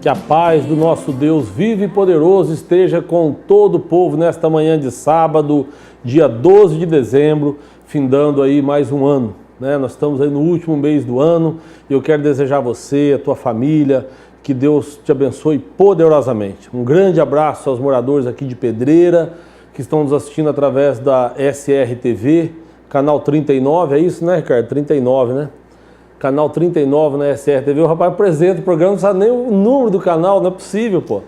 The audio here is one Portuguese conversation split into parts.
Que a paz do nosso Deus vivo e poderoso esteja com todo o povo nesta manhã de sábado, dia 12 de dezembro, findando aí mais um ano, né? Nós estamos aí no último mês do ano e eu quero desejar a você, a tua família, que Deus te abençoe poderosamente. Um grande abraço aos moradores aqui de Pedreira, que estão nos assistindo através da SRTV, canal 39, é isso, né, Ricardo? 39, né? Canal 39 na SRTV. O rapaz apresenta o programa, não sabe nem o número do canal, não é possível, pô.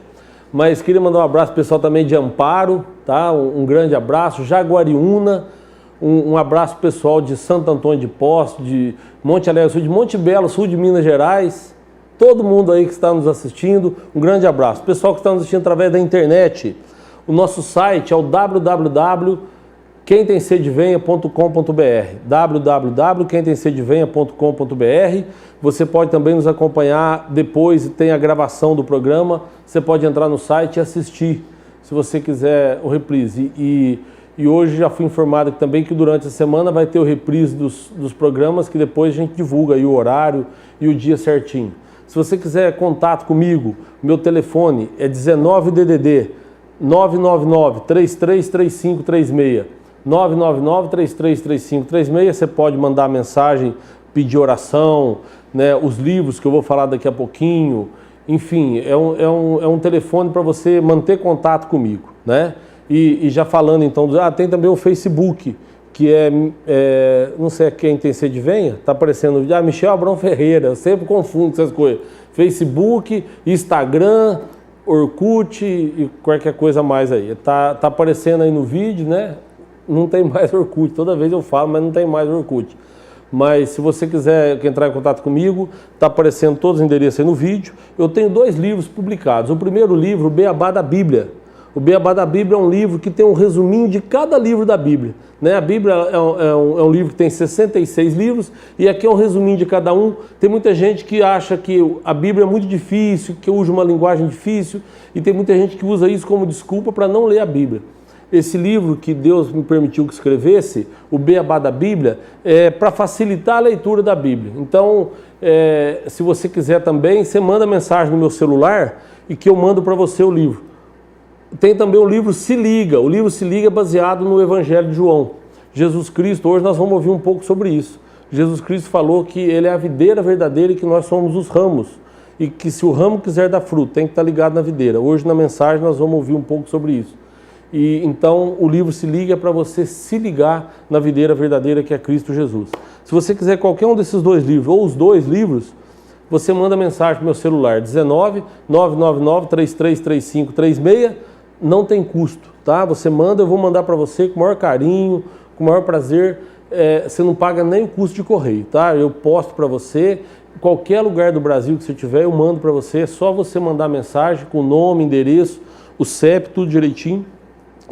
Mas queria mandar um abraço pro pessoal também de Amparo, tá? Um grande abraço. Jaguariúna, um abraço pro pessoal de Santo Antônio de Poços, de Monte Alegre Sul, de Monte Belo, sul de Minas Gerais. Todo mundo aí que está nos assistindo, um grande abraço. Pessoal que está nos assistindo através da internet, o nosso site é o www.quemtemsedevenha.com.br www.quemtemsedevenha.com.br. Você pode também nos acompanhar depois, tem a gravação do programa, você pode entrar no site e assistir, se você quiser o reprise. E hoje já fui informado também que durante a semana vai ter o reprise dos programas, que depois a gente divulga aí o horário e o dia certinho. Se você quiser contato comigo, meu telefone é 19DDD 999-333536. 999-333536. Você pode mandar mensagem, pedir oração, né, os livros que eu vou falar daqui a pouquinho. Enfim, é um telefone para você manter contato comigo, né? E já falando então, tem também o Facebook, que não sei quem tem sede venha, tá aparecendo, Michel Abrão Ferreira, eu sempre confundo essas coisas. Facebook, Instagram, Orkut e qualquer coisa mais aí. Tá aparecendo aí no vídeo, né? Não tem mais Orkut, toda vez eu falo, mas não tem mais Orkut. Mas se você quiser entrar em contato comigo, tá aparecendo todos os endereços aí no vídeo. Eu tenho 2 livros publicados. O primeiro livro, o Beabá da Bíblia. O Beabá da Bíblia é um livro que tem um resuminho de cada livro da Bíblia, né? A Bíblia é um livro que tem 66 livros e aqui é um resuminho de cada um. Tem muita gente que acha que a Bíblia é muito difícil, que usa uma linguagem difícil, e tem muita gente que usa isso como desculpa para não ler a Bíblia. Esse livro que Deus me permitiu que escrevesse, o Beabá da Bíblia, é para facilitar a leitura da Bíblia. Então, se você quiser também, você manda mensagem no meu celular e que eu mando para você o livro. Tem também o livro Se Liga. O livro Se Liga é baseado no Evangelho de João. Jesus Cristo, hoje nós vamos ouvir um pouco sobre isso. Jesus Cristo falou que ele é a videira verdadeira e que nós somos os ramos. E que se o ramo quiser dar fruto, tem que estar ligado na videira. Hoje na mensagem nós vamos ouvir um pouco sobre isso. E então o livro Se Liga é para você se ligar na videira verdadeira que é Cristo Jesus. Se você quiser qualquer um desses 2 livros, ou os 2 livros, você manda mensagem para o meu celular, 19 999 333536. Não tem custo, tá? Você manda, eu vou mandar para você com o maior carinho, com o maior prazer. Você não paga nem o custo de correio, tá? Eu posto para você, em qualquer lugar do Brasil que você tiver, eu mando para você. É só você mandar mensagem com o nome, endereço, o CEP, tudo direitinho,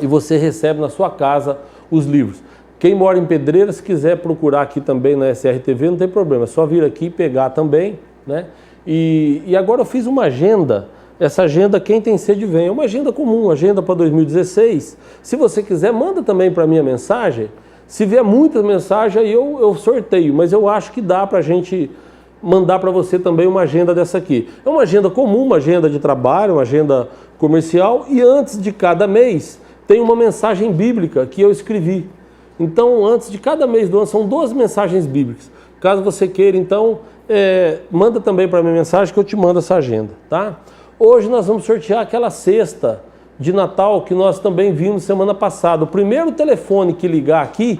e você recebe na sua casa os livros. Quem mora em Pedreira, se quiser procurar aqui também na SRTV, não tem problema, é só vir aqui e pegar também, né? E agora eu fiz uma agenda. Essa agenda, quem tem sede vem, é uma agenda comum, agenda para 2016. Se você quiser, manda também para mim a mensagem. Se vier muitas mensagens, aí eu sorteio, mas eu acho que dá para a gente mandar para você também uma agenda dessa aqui. É uma agenda comum, uma agenda de trabalho, uma agenda comercial, e antes de cada mês tem uma mensagem bíblica que eu escrevi. Então, antes de cada mês do ano, são 12 mensagens bíblicas. Caso você queira, então, manda também para mim mensagem que eu te mando essa agenda, tá? Hoje nós vamos sortear aquela cesta de Natal que nós também vimos semana passada. O primeiro telefone que ligar aqui,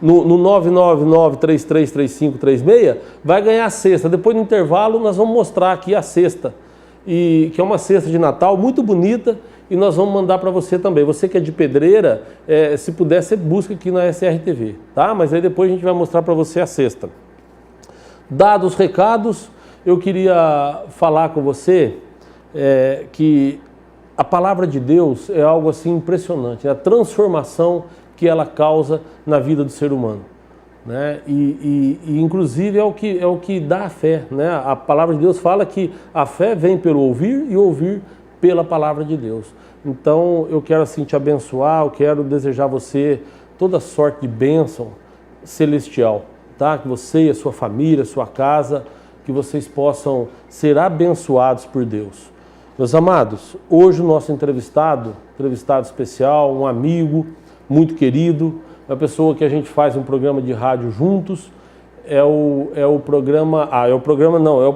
no 999-333536, vai ganhar a cesta. Depois do intervalo nós vamos mostrar aqui a cesta, que é uma cesta de Natal muito bonita, e nós vamos mandar para você também. Você que é de Pedreira, se puder, você busca aqui na SRTV, tá? Mas aí depois a gente vai mostrar para você a cesta. Dados os recados, eu queria falar com você que a palavra de Deus é algo assim impressionante, a transformação que ela causa na vida do ser humano, né? E inclusive é o que dá a fé, né? A palavra de Deus fala que a fé vem pelo ouvir e ouvir pela palavra de Deus. Então eu quero assim te abençoar, eu quero desejar a você toda sorte de bênção celestial, tá? Que você e a sua família, a sua casa, que vocês possam ser abençoados por Deus. Meus amados, hoje o nosso entrevistado especial, um amigo muito querido, uma pessoa que a gente faz um programa de rádio juntos, é o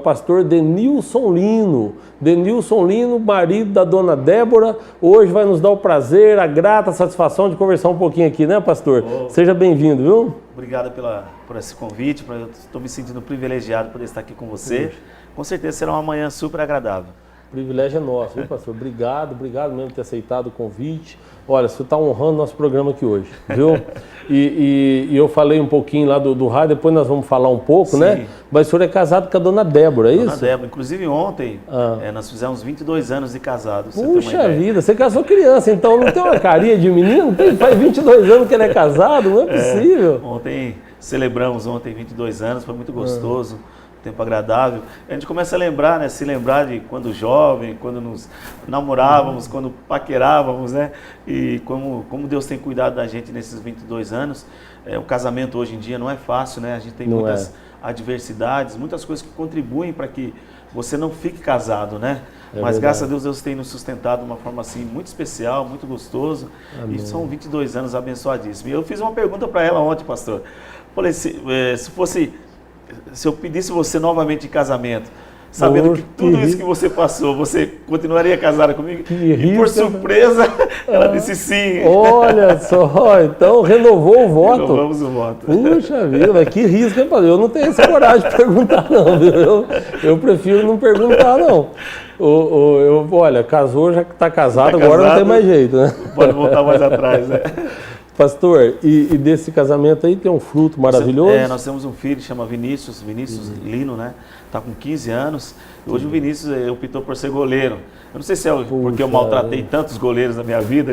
pastor Denilson Lino. Denilson Lino, marido da dona Débora, hoje vai nos dar o prazer, a grata satisfação de conversar um pouquinho aqui, né, pastor? Seja bem-vindo, viu? Obrigado por esse convite, eu estou me sentindo privilegiado por estar aqui com você. Com certeza será uma manhã super agradável. O privilégio é nosso, viu, pastor? Obrigado mesmo por ter aceitado o convite. Olha, você está honrando nosso programa aqui hoje, viu? E eu falei um pouquinho lá do rádio, depois nós vamos falar um pouco, sim, né? Mas o senhor é casado com a dona Débora, é isso? Dona Débora, inclusive ontem nós fizemos 22 anos de casado. Puxa vida, você casou criança, então não tem uma carinha de menino? Faz 22 anos que ele é casado, não é possível. Celebramos 22 anos, foi muito gostoso. Tempo agradável. A gente começa a lembrar, né? Se lembrar de quando jovem, quando nos namorávamos, quando paquerávamos, né? E como Deus tem cuidado da gente nesses 22 anos. O casamento hoje em dia não é fácil, né? A gente tem muitas adversidades, muitas coisas que contribuem para que você não fique casado, né? Mas graças a Deus, Deus tem nos sustentado de uma forma assim muito especial, muito gostoso. Amém. E são 22 anos abençoadíssimos. E eu fiz uma pergunta para ela ontem, pastor. Falei, se eu pedisse você novamente em casamento, sabendo que tudo isso que você passou, você continuaria casada comigo? E por surpresa, ela disse sim. Olha só, então renovou o voto. Renovamos o voto. Puxa vida, que risco, hein, pastor? Eu não tenho essa coragem de perguntar, não, viu? Eu prefiro não perguntar, não. Olha, casou, já que está casado, agora não tem mais jeito, né? Pode voltar mais atrás, né? Pastor, e desse casamento aí tem um fruto maravilhoso? Nós temos um filho que chama Vinícius Lino, né? Está com 15 aanos. Hoje o Vinícius optou por ser goleiro. Eu não sei se é porque eu maltratei tantos goleiros na minha vida,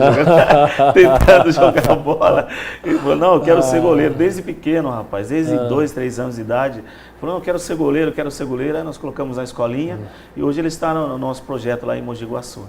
tentando jogar bola. Ele falou, não, eu quero ser goleiro desde pequeno, rapaz, desde 2, 3 anos de idade. Ele falou, não, eu quero ser goleiro. Aí nós colocamos na escolinha e hoje ele está no nosso projeto lá em Mogi Guaçu.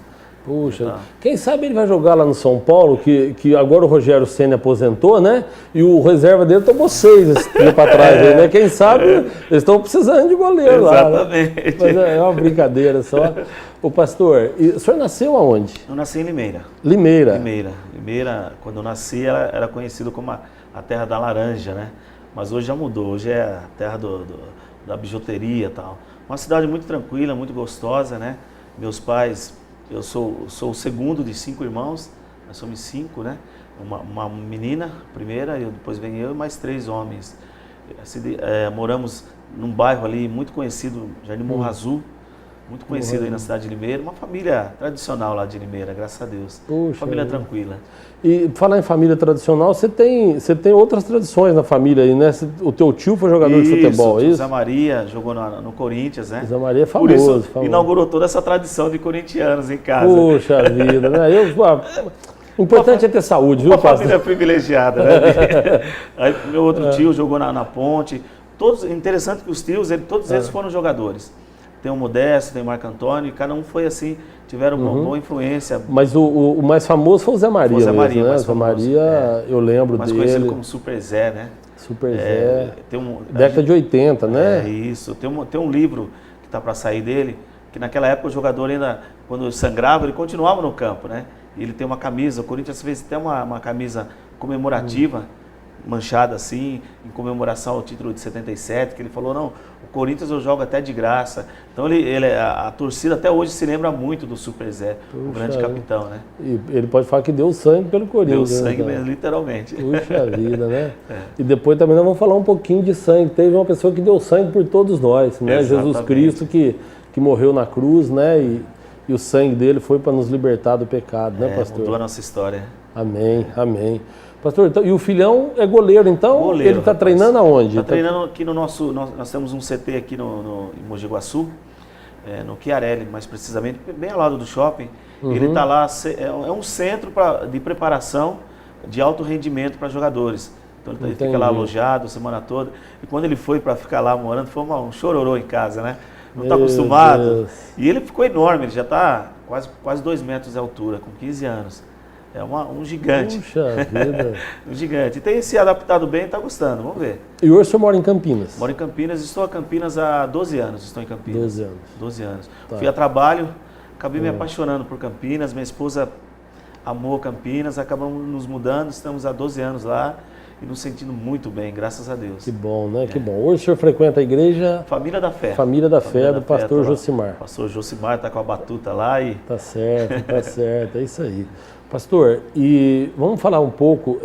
Puxa, quem sabe ele vai jogar lá no São Paulo, que agora o Rogério Ceni aposentou, né? E o reserva dele tomou 6 esse tempo atrás, né? Quem sabe eles estão precisando de goleiro lá. Exatamente. Né? Mas é uma brincadeira só. O pastor, o senhor nasceu aonde? Eu nasci em Limeira. Limeira, quando eu nasci, era conhecido como a terra da laranja, né? Mas hoje já mudou, hoje é a terra da bijuteria e tal. Uma cidade muito tranquila, muito gostosa, né? Meus pais... Eu sou o segundo de 5 irmãos, nós somos 5, né? Uma menina, primeira, depois vem eu e mais 3 homens. Moramos num bairro ali muito conhecido, Jardim Morro Azul, muito conhecido aí na cidade de Limeira. Uma família tradicional lá de Limeira, graças a Deus. Puxa, família tranquila. E falar em família tradicional, você tem outras tradições na família aí, né? O teu tio foi jogador de futebol, é isso? Zé Maria jogou no Corinthians, né? Zé Maria é famoso. Por isso inaugurou toda essa tradição de corintianos em casa. Puxa vida, né? O importante é ter saúde, viu, pastor? Uma família privilegiada, né? Aí meu outro tio jogou na Ponte. Interessante que os tios, todos eles foram jogadores. Tem o Modesto, tem o Marco Antônio, e cada um foi assim, tiveram uma boa influência. Mas o mais famoso foi o Zé Maria. Foi o Zé Maria, né? Zé Maria, eu lembro dele. Mais conhecido como Super Zé, né? Super Zé. Década de 80, né? Isso. Tem um livro que está para sair dele, que naquela época o jogador ainda, quando sangrava, ele continuava no campo, né? E ele tem uma camisa, o Corinthians fez até uma camisa comemorativa, manchada assim, em comemoração ao título de 77, que ele falou, não, o Corinthians eu jogo até de graça. Então a torcida até hoje se lembra muito do Super Zé, o grande capitão, né? E ele pode falar que deu sangue pelo Corinthians. Deu sangue né? mesmo, literalmente. Puxa vida, né? E depois também nós vamos falar um pouquinho de sangue. Teve uma pessoa que deu sangue por todos nós, né? Jesus Cristo que morreu na cruz, né? E o sangue dele foi para nos libertar do pecado, né, pastor? Mudou a nossa história. Amém, amém. Pastor, então, e o filhão é goleiro, então? Goleiro, ele está treinando aonde? Está treinando aqui no nosso... Nós temos um CT aqui em Mogi Guaçu, no Chiarelli, mais precisamente, bem ao lado do shopping. Ele está lá, é um centro de preparação de alto rendimento para jogadores. Então ele fica lá alojado a semana toda. E quando ele foi para ficar lá morando, foi um chororô em casa, né? Não está acostumado. Deus. E ele ficou enorme, ele já está quase 2 metros de altura, com 15 anos. É um gigante. Puxa vida. Um gigante. E tem se adaptado bem e está gostando, vamos ver. E hoje o senhor mora em Campinas? Moro em Campinas, estou a Campinas há 12 anos, estou em Campinas. 12 anos. 12 anos. Tá. Fui a trabalho, acabei me apaixonando por Campinas, minha esposa amou Campinas, acabamos nos mudando, estamos há 12 anos lá e nos sentindo muito bem, graças a Deus. Que bom, né? Que bom. Hoje o senhor frequenta a igreja... Família da Fé. Família da Fé, do pastor Josimar. Pastor Josimar está com a batuta lá e... Tá certo, é isso aí. Pastor, e vamos falar um pouco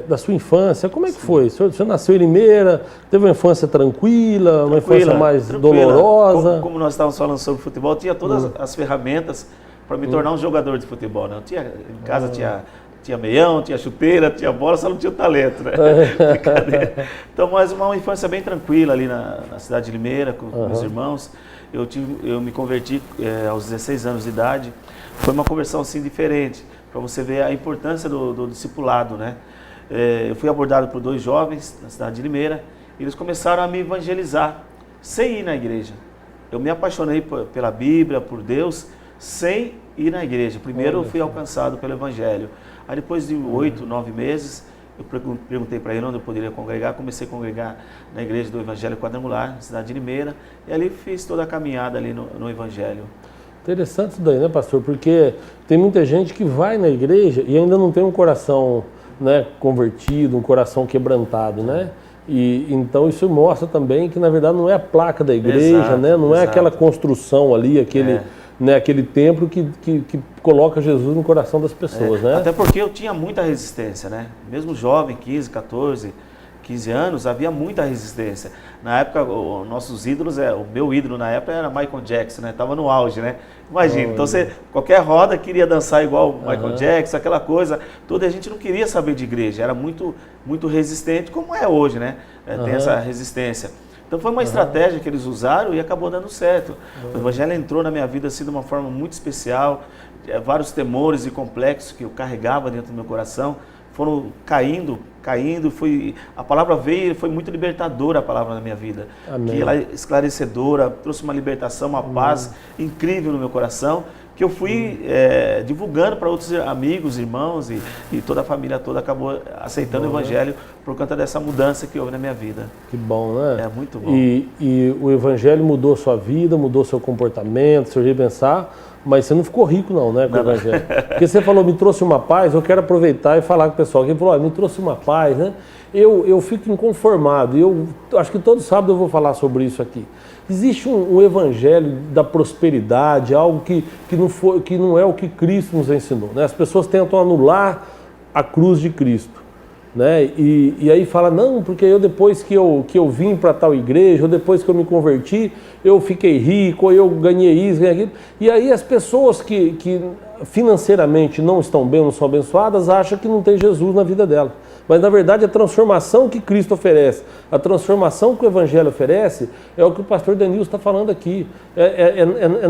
da sua infância. Como é que foi? O senhor nasceu em Limeira, teve uma infância tranquila, uma infância mais dolorosa? Como nós estávamos falando sobre futebol, tinha todas as ferramentas para me tornar um jogador de futebol. Né? Em casa tinha meião, tinha chuteira, tinha bola, só não tinha o talento, né? Brincadeira. Então, mas uma infância bem tranquila ali na cidade de Limeira, com meus irmãos. Eu me converti aos 16 anos de idade. Foi uma conversão assim diferente, para você ver a importância do discipulado, né? Eu fui abordado por 2 jovens na cidade de Limeira e eles começaram a me evangelizar, sem ir na igreja. Eu me apaixonei pela Bíblia, por Deus, sem ir na igreja. Primeiro eu fui alcançado pelo Evangelho. Aí depois de 8, 9 meses, eu perguntei para ele onde eu poderia congregar. Comecei a congregar na igreja do Evangelho Quadrangular, na cidade de Limeira. E ali fiz toda a caminhada ali no Evangelho. Interessante isso daí, né, pastor? Porque tem muita gente que vai na igreja e ainda não tem um coração, né, convertido, um coração quebrantado, né? E então isso mostra também que na verdade não é a placa da igreja, exato, né? Não é aquela construção ali, aquele templo que coloca Jesus no coração das pessoas, né? Até porque eu tinha muita resistência, né? Mesmo jovem, 15, 14, 15 anos, havia muita resistência. Na época, nossos ídolos, o meu ídolo na época era Michael Jackson, né? Tava no auge, né? Imagina, então qualquer roda queria dançar igual o Michael Jackson, aquela coisa toda, a gente não queria saber de igreja, era muito, muito resistente, como é hoje, né? Tem essa resistência. Então foi uma estratégia que eles usaram e acabou dando certo. O Evangelho entrou na minha vida assim de uma forma muito especial, vários temores e complexos que eu carregava dentro do meu coração foram caindo, a palavra veio e foi muito libertadora a palavra na minha vida. Amém. Que ela é esclarecedora, trouxe uma libertação, uma paz incrível no meu coração, que eu fui divulgando para outros amigos, irmãos e toda a família toda acabou aceitando o Evangelho por conta dessa mudança que houve na minha vida. Que bom, né? É muito bom. E o Evangelho mudou sua vida, mudou seu comportamento, seu jeito de pensar, mas você não ficou rico não, né, com o Evangelho. Porque você falou, me trouxe uma paz, eu quero aproveitar e falar com o pessoal. Quem falou, me trouxe uma paz, né? Eu fico inconformado, eu acho que todo sábado eu vou falar sobre isso aqui. Existe um evangelho da prosperidade, algo que não é o que Cristo nos ensinou, né? As pessoas tentam anular a cruz de Cristo, né? E aí fala, não, porque eu depois que eu vim para tal igreja, ou depois que eu me converti, eu fiquei rico, ou eu ganhei isso, ganhei aquilo. E aí as pessoas que financeiramente não estão bem, não são abençoadas, acham que não tem Jesus na vida dela. Mas, na verdade, a transformação que Cristo oferece, a transformação que o Evangelho oferece, é o que o pastor Denilson está falando aqui.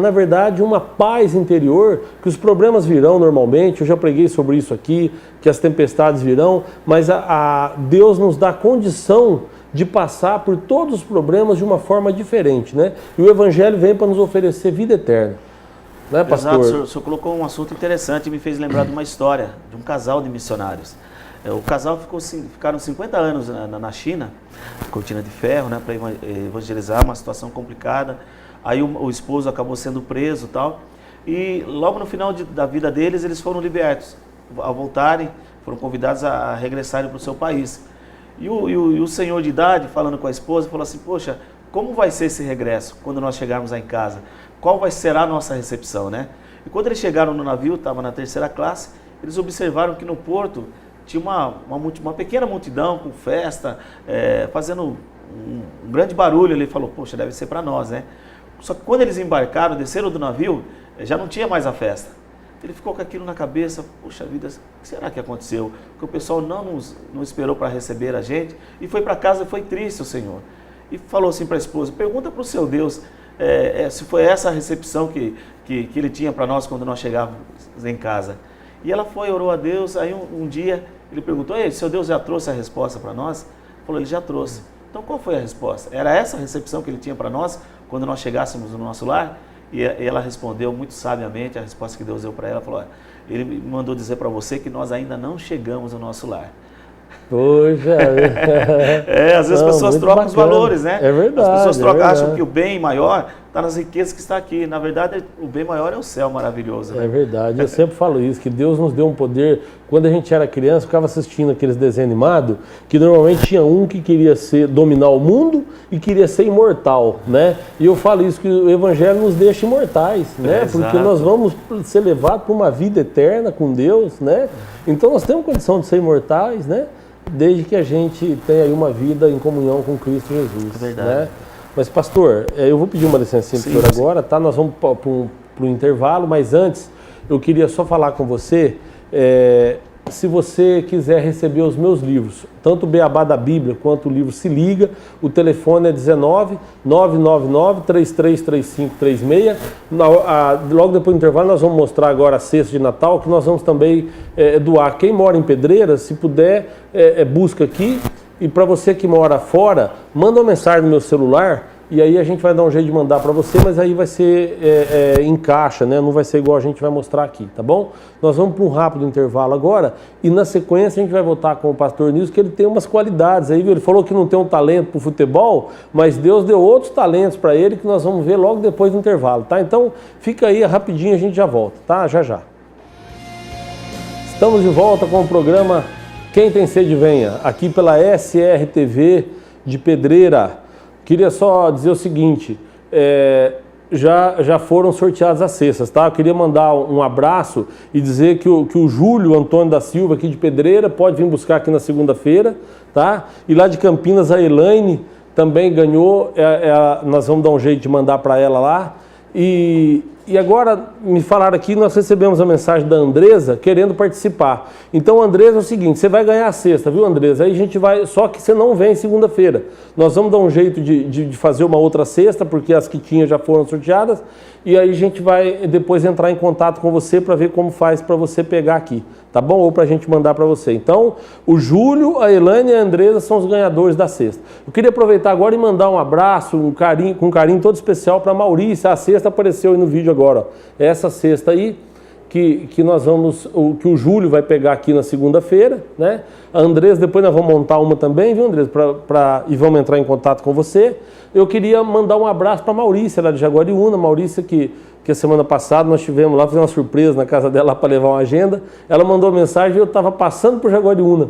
Na verdade, uma paz interior, que os problemas virão normalmente, eu já preguei sobre isso aqui, que as tempestades virão, mas Deus nos dá condição de passar por todos os problemas de uma forma diferente, né? E o Evangelho vem para nos oferecer vida eterna. Né, pastor? Exato, o senhor colocou um assunto interessante e me fez lembrar de uma história, de um casal de missionários. O casal ficaram 50 anos na China, cortina de ferro, né, para evangelizar, uma situação complicada. Aí o esposo acabou sendo preso e tal. E logo no final da vida deles, eles foram libertos. Ao voltarem, foram convidados a regressarem para o seu país. E o senhor de idade, falando com a esposa, falou assim, poxa, como vai ser esse regresso quando nós chegarmos lá em casa? Qual vai ser a nossa recepção, né? E quando eles chegaram no navio, estava na 3ª classe, eles observaram que no porto tinha uma pequena multidão com festa, fazendo um grande barulho. Ele falou, poxa, deve ser para nós, né? Só que quando eles embarcaram, desceram do navio, já não tinha mais a festa. Ele ficou com aquilo na cabeça, puxa vida, o que será que aconteceu? Porque o pessoal não esperou para receber a gente e foi para casa e foi triste o Senhor. E falou assim para a esposa, pergunta para o seu Deus se foi essa a recepção que ele tinha para nós quando nós chegávamos em casa. E ela foi, orou a Deus, aí um dia ele perguntou, ei, seu Deus já trouxe a resposta para nós? Ele falou, ele já trouxe. Então qual foi a resposta? Era essa a recepção que ele tinha para nós quando nós chegássemos no nosso lar? E ela respondeu muito sabiamente, a resposta que Deus deu para ela, falou, ele me mandou dizer para você que nós ainda não chegamos ao nosso lar. Poxa. Às vezes as pessoas trocam os valores, né? É verdade. As pessoas acham que o bem maior está nas riquezas que está aqui. Na verdade, o bem maior é o céu maravilhoso. Né? É verdade, eu sempre falo isso, que Deus nos deu um poder. Quando a gente era criança, ficava assistindo aqueles desenhos animados, que normalmente tinha um que queria dominar o mundo e queria ser imortal, né? E eu falo isso, que o Evangelho nos deixa imortais, né? Porque nós vamos ser levados para uma vida eterna com Deus, né? Então nós temos condição de ser imortais, né? Desde que a gente tenha aí uma vida em comunhão com Cristo Jesus. É verdade. Né? Mas, pastor, eu vou pedir uma licencinha para o senhor agora, tá? Nós vamos para o intervalo, mas antes eu queria só falar com você, se você quiser receber os meus livros, tanto o Beabá da Bíblia quanto o livro Se Liga, o telefone é 19 999 333536. Logo depois do intervalo nós vamos mostrar agora a cesta de Natal, que nós vamos também doar. Quem mora em Pedreiras, se puder, busca aqui. E para você que mora fora, manda uma mensagem no meu celular e aí a gente vai dar um jeito de mandar para você, mas aí vai ser em caixa, né? Não vai ser igual a gente vai mostrar aqui, tá bom? Nós vamos para um rápido intervalo agora e na sequência a gente vai voltar com o pastor Nilson, que ele tem umas qualidades aí, viu? Ele falou que não tem um talento para o futebol, mas Deus deu outros talentos para ele que nós vamos ver logo depois do intervalo, tá? Então fica aí, rapidinho a gente já volta, tá? Já já. Estamos de volta com o programa Quem Tem Sede Venha, aqui pela SRTV de Pedreira. Queria só dizer o seguinte, já foram sorteadas as cestas, tá? Eu queria mandar um abraço e dizer que o Júlio Antônio da Silva, aqui de Pedreira, pode vir buscar aqui na segunda-feira, tá? E lá de Campinas, a Elaine também ganhou, nós vamos dar um jeito de mandar para ela lá. E agora, me falaram aqui, nós recebemos a mensagem da Andresa querendo participar. Então, Andresa, é o seguinte, você vai ganhar a cesta, viu, Andresa? Aí a gente vai, só que você não vem segunda-feira. Nós vamos dar um jeito de fazer uma outra cesta, porque as que tinha já foram sorteadas, e aí a gente vai depois entrar em contato com você para ver como faz para você pegar aqui, tá bom? Ou para a gente mandar para você. Então, o Júlio, a Elaine e a Andresa são os ganhadores da cesta. Eu queria aproveitar agora e mandar um abraço, com um carinho todo especial para a Maurícia. A cesta apareceu aí no vídeo agora, ó. Essa cesta aí, que nós vamos, que o Júlio vai pegar aqui na segunda-feira, né? A Andresa, depois nós vamos montar uma também, viu, Andresa? E vamos entrar em contato com você. Eu queria mandar um abraço para a Maurícia, lá de Jaguariúna. Maurícia, que a semana passada nós tivemos lá, fizemos uma surpresa na casa dela para levar uma agenda. Ela mandou mensagem e eu estava passando por Jaguariúna.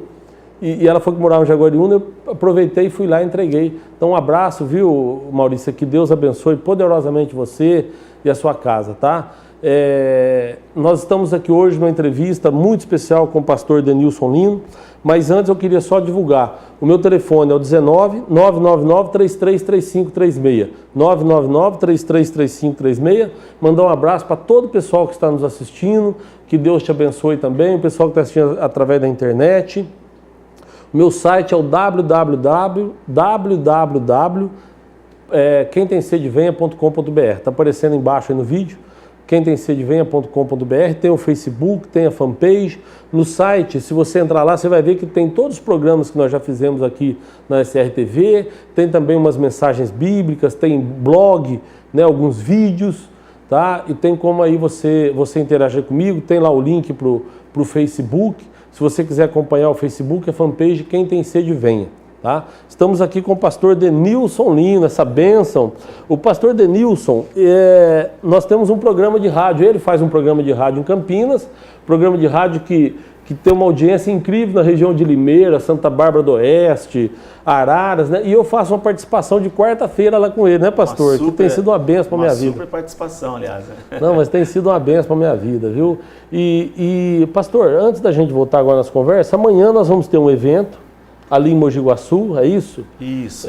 E ela foi que morava em Jaguariúna, eu aproveitei e fui lá e entreguei. Então um abraço, viu, Maurícia? Que Deus abençoe poderosamente você e a sua casa, tá? Nós estamos aqui hoje numa entrevista muito especial com o pastor Denilson Lino, mas antes eu queria só divulgar. O meu telefone é o 19 999 333536, 999 333536. Mandar um abraço para todo o pessoal que está nos assistindo, que Deus te abençoe também, o pessoal que está assistindo através da internet. O meu site é o quemtemsedevenha.com.br. Está aparecendo embaixo aí no vídeo. quemtemsedevenha.com.br. Tem o Facebook, tem a fanpage. No site, se você entrar lá, você vai ver que tem todos os programas que nós já fizemos aqui na SRTV. Tem também umas mensagens bíblicas, tem blog, né, alguns vídeos, tá? E tem como aí você interagir comigo. Tem lá o link para o Facebook. Se você quiser acompanhar o Facebook, a fanpage Quem Tem Sede Venha. Tá? Estamos aqui com o pastor Denilson Lino, essa bênção. O pastor Denilson, nós temos um programa de rádio, ele faz um programa de rádio em Campinas, programa de rádio que tem uma audiência incrível na região de Limeira, Santa Bárbara do Oeste, Araras, né? E eu faço uma participação de quarta-feira lá com ele, né, pastor? Que tem sido uma bênção para a minha vida. Uma super participação, aliás. Não, mas tem sido uma bênção para a minha vida, viu? E, pastor, antes da gente voltar agora nas conversas, amanhã nós vamos ter um evento ali em Mogi Guaçu, é isso? Isso.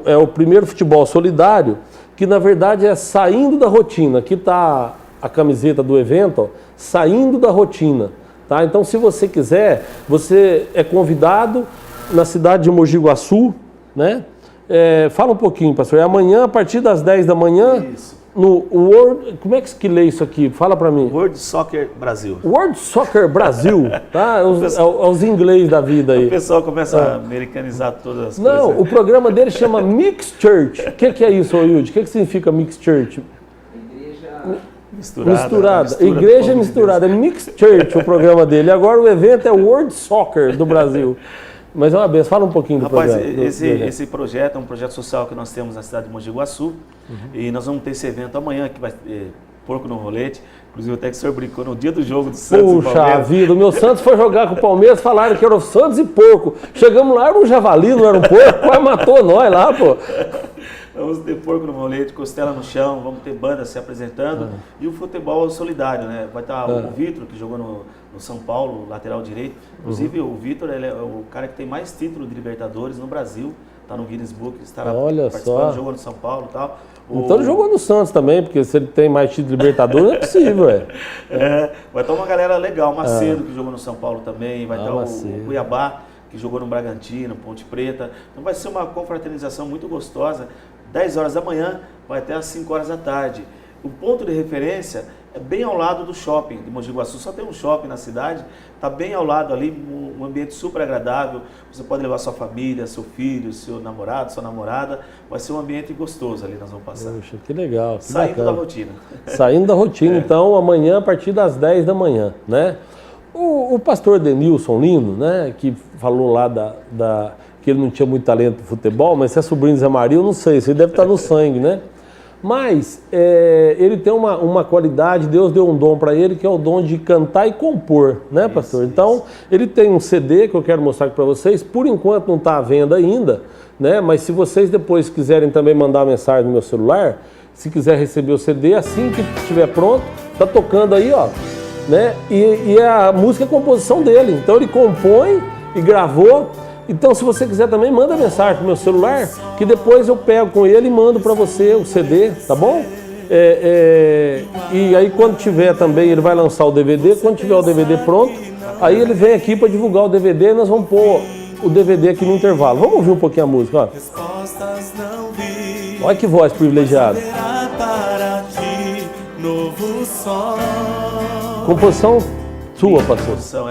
É o primeiro futebol solidário, que na verdade é saindo da rotina. Aqui está a camiseta do evento, ó, saindo da rotina. Tá? Então, se você quiser, você é convidado na cidade de Mogi Guaçu, né? Fala um pouquinho, pastor. É amanhã, a partir das 10 da manhã, isso. No World... Como é que se lê isso aqui? Fala para mim. World Soccer Brasil. World Soccer Brasil, tá? Os inglês da vida aí. O pessoal começa a americanizar todas as coisas. Não, o programa dele chama Mixed Church. O que é isso, Wilde? O que significa Mixed Church? Misturada. Igreja misturada. É Mixed Church o programa dele. Agora o evento é World Soccer do Brasil. Mas é uma benção. Fala um pouquinho do Rapaz, projeto. esse projeto é um projeto social que nós temos na cidade de Mogi Guaçu. E nós vamos ter esse evento amanhã, que vai ter porco no rolete. Inclusive até que o senhor brincou no dia do jogo do Santos e Puxa Palmeiras. vida, o meu Santos foi jogar com o Palmeiras, falaram que era o Santos e porco. Chegamos lá, era um javali, não era um porco, quase matou nós lá, pô. Vamos ter porco no rolete, costela no chão, vamos ter bandas se apresentando. E o futebol solidário, né? Vai estar o Vitor, que jogou no São Paulo, lateral direito. Inclusive o Vitor, ele é o cara que tem mais título de Libertadores no Brasil. Está no Guinness Book, estará participando, jogou no São Paulo e tal. Então ele jogou no Santos também, porque se ele tem mais título de Libertadores, não é possível, vai estar uma galera legal, Macedo, que jogou no São Paulo também, vai estar o Cuiabá, que jogou no Bragantino, Ponte Preta. Então vai ser uma confraternização muito gostosa. 10 horas da manhã, vai até às 5 horas da tarde. O ponto de referência é bem ao lado do shopping de Mogi Guaçu. Só tem um shopping na cidade, está bem ao lado ali, um ambiente super agradável. Você pode levar sua família, seu filho, seu namorado, sua namorada. Vai ser um ambiente gostoso ali, nós vamos passar. Poxa, que legal. Que Saindo bacana. da rotina. Saindo da rotina, então, amanhã a partir das 10 da manhã, né? O pastor Denilson Lino, né, que falou lá que ele não tinha muito talento para futebol, mas se é sobrinho de Zé Maria, eu não sei, isso deve estar no sangue, né? Mas ele tem uma qualidade, Deus deu um dom para ele, que é o dom de cantar e compor, né, pastor? Então, ele tem um CD que eu quero mostrar aqui para vocês, por enquanto não está à venda ainda, né? Mas se vocês depois quiserem também mandar uma mensagem no meu celular, se quiser receber o CD, assim que estiver pronto, tá tocando aí, ó, né? E a música é a composição dele, então ele compõe e gravou. Então, se você quiser também, manda mensagem pro meu celular, que depois eu pego com ele e mando para você o CD, tá bom? E aí, quando tiver também, ele vai lançar o DVD. Quando tiver o DVD pronto, aí ele vem aqui para divulgar o DVD e nós vamos pôr o DVD aqui no intervalo. Vamos ouvir um pouquinho a música, ó. Olha que voz privilegiada. Composição sua, pastor. Composição,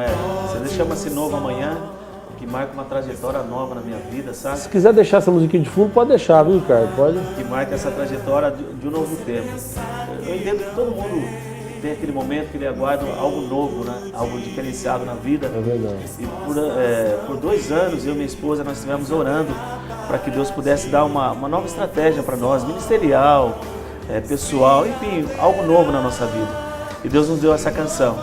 Você chama-se Novo Amanhã, que marca uma trajetória nova na minha vida, sabe? Se quiser deixar essa musiquinha de fundo, pode deixar, viu, Ricardo? Pode. Que marca essa trajetória de um novo tempo. Eu entendo que todo mundo tem aquele momento que ele aguarda algo novo, né? Algo diferenciado na vida. É verdade. E por 2 anos, eu e minha esposa, nós estivemos orando para que Deus pudesse dar uma nova estratégia para nós, ministerial, pessoal, enfim, algo novo na nossa vida. E Deus nos deu essa canção,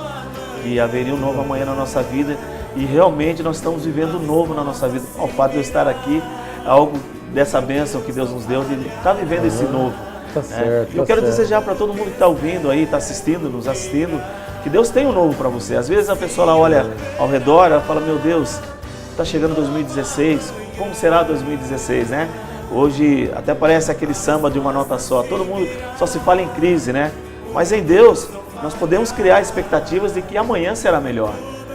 que haveria um novo amanhã na nossa vida. E realmente nós estamos vivendo um novo na nossa vida. O fato de eu estar aqui, algo dessa bênção que Deus nos deu, de estar vivendo esse novo. Tá certo, eu quero desejar para todo mundo que está ouvindo aí, está assistindo, nos assistindo, que Deus tem um novo para você. Às vezes a pessoa lá olha ao redor, ela fala, meu Deus, está chegando 2016, como será 2016, né? Hoje até parece aquele samba de uma nota só, todo mundo só se fala em crise, né? Mas em Deus, nós podemos criar expectativas de que amanhã será melhor.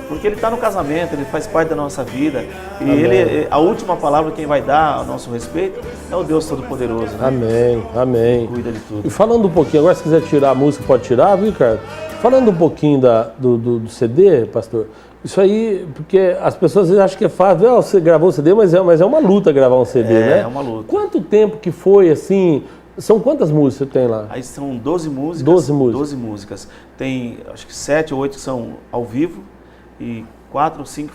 Porque Ele está no casamento, Ele faz parte da nossa vida. E a última palavra quem vai dar a nosso respeito é o Deus Todo-Poderoso. Né? Amém, amém. Cuida de tudo. E falando um pouquinho, agora se quiser tirar a música, pode tirar, viu, Ricardo? Falando um pouquinho do CD, pastor, isso aí, porque as pessoas às vezes acham que é fácil, você gravou o CD, mas é uma luta gravar um CD, né? É uma luta. Quanto tempo que foi, assim, são quantas músicas você tem lá? Aí são 12 músicas. 12 músicas. 12 músicas. Tem, acho que 7 ou 8 que são ao vivo e 4 ou 5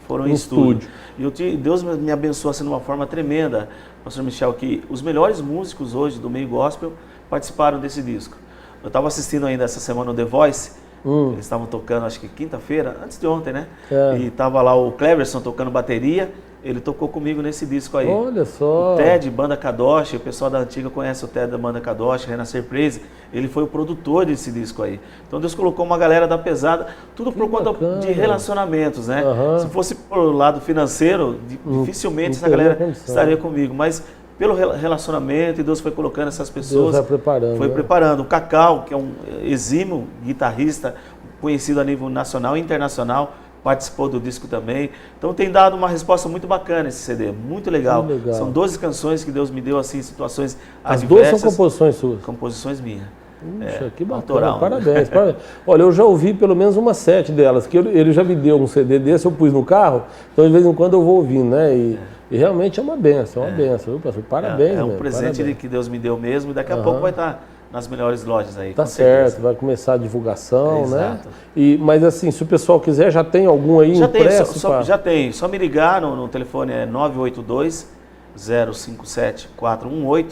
foram em estúdio. E Deus me abençoou assim, de uma forma tremenda, pastor Michel, que os melhores músicos hoje do meio gospel participaram desse disco. Eu estava assistindo ainda essa semana o The Voice, eles estavam tocando, acho que quinta-feira, antes de ontem, né? E estava lá o Cleverson tocando bateria, ele tocou comigo nesse disco aí. Olha só! O Ted, Banda Kadosh, o pessoal da antiga conhece o Ted da Banda Kadosh, Renascer Praise, ele foi o produtor desse disco aí. Então Deus colocou uma galera da pesada, tudo por conta de relacionamentos, né? Se fosse por lado financeiro, dificilmente essa galera estaria comigo, mas pelo relacionamento, e Deus foi colocando essas pessoas. Deus vai preparando. Foi preparando. O Cacau, que é um exímio guitarrista, conhecido a nível nacional e internacional, participou do disco também. Então tem dado uma resposta muito bacana esse CD, muito legal. São 12 canções que Deus me deu assim, em situações adversas. As 12 são composições suas? Composições minhas. Puxa, que bacana, autoral, parabéns, parabéns. Olha, eu já ouvi pelo menos umas 7 delas, que ele já me deu um CD desse, eu pus no carro, então de vez em quando eu vou ouvindo, né? E realmente é uma benção, viu, pastor? Parabéns, é um presente parabéns. que Deus me deu mesmo, e daqui a pouco vai estar nas melhores lojas aí. Tá certo, vai começar a divulgação, Exato. né? Mas assim, se o pessoal quiser, já tem algum aí impresso? Já tem, só me ligar no telefone, é 982-057-418,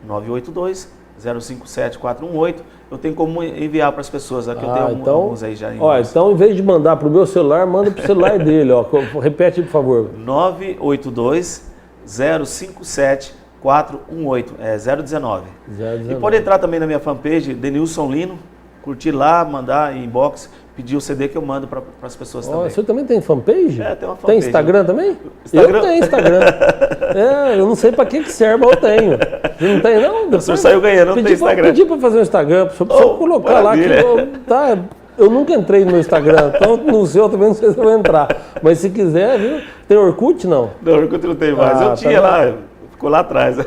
982-057-418. Eu tenho como enviar para as pessoas, aqui eu tenho então, alguns aí já. Então, em vez de mandar para o meu celular, manda para o celular dele, ó. Repete, por favor. 982-057-418, é 019. E pode entrar também na minha fanpage, Denilson Lino, curtir lá, mandar em inbox, pedir o CD que eu mando para as pessoas também. Você também tem fanpage? Tem uma fanpage. Tem Instagram também? Instagram? Eu tenho Instagram. Eu não sei para que serve, mas eu tenho. Você não tem, não? O senhor saiu ganhando, não tem Instagram. Pedi para fazer um Instagram, para você colocar maravilha. lá que eu nunca entrei no meu Instagram, então no seu também não sei se eu vou entrar. Mas se quiser, viu? Tem Orkut, não? Não, Orkut não tem mais. Eu tinha lá. Ficou lá atrás. Né?